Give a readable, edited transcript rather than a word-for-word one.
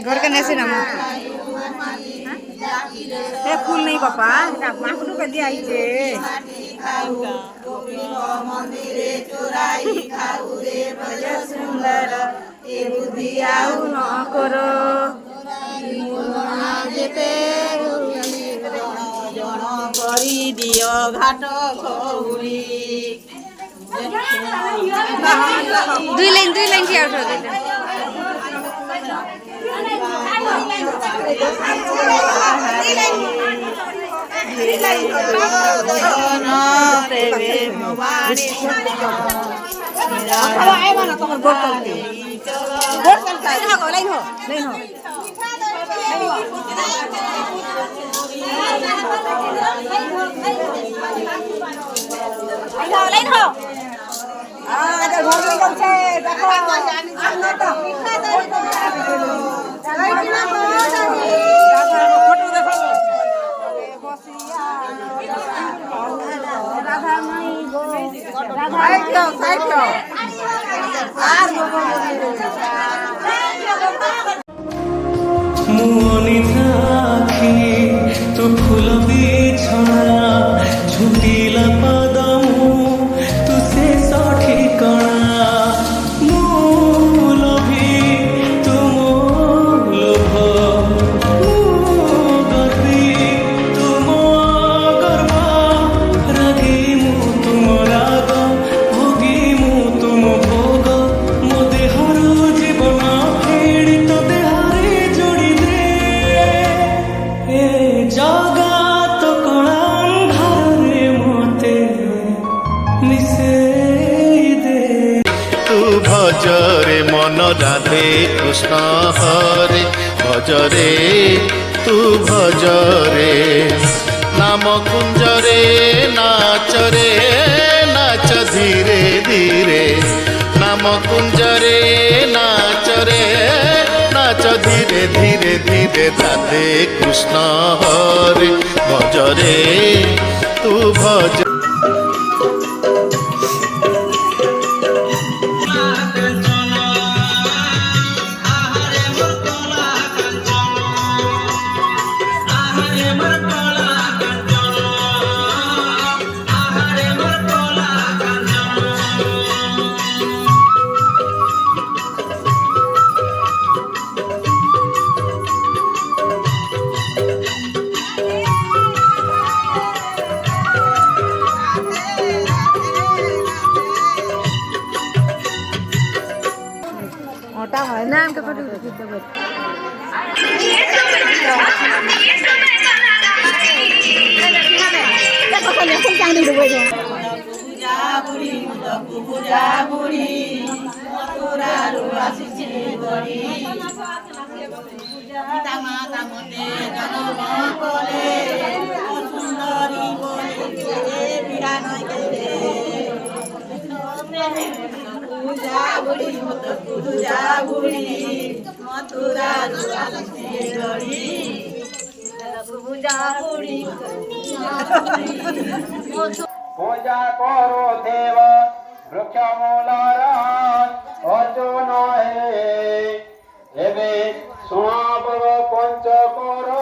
घर के नैसे ना ए फूल नहीं पापा माकड़ू के दिया आइছে मंदिरे चोराई खाऊ रे बज सुंदर ए बुद्धि आउ न करो जेते जन करी दियो घाट खौरी दुई लाइन की आउट हो गई मुनि राखी तू फूल बिछଣା झुटिला पदमु तू से सठी कणा मूलभी तू लोभ गर्वी तू गर्व रागी मु तुम राग भोगी मु तुम भोग मो देहर जीवन फेड़ी तो देहरे जोड़ी दे ए जगत कलांधारे मते मिसेई दे तू भजरे मन राधे कृष्ण हरे भजरे तू भजरे नाम कुंजरे नाचरे नाच धीरे धीरे नाम कुंजरे नाचरे नाच धीरे धीरे धीरे राधे कृष्ण हरे भजरे तू भज नाम के फोटो खींच दो पूजा करो देव वृक्ष मूलर अर्जुन हे एबे सुना पंच करो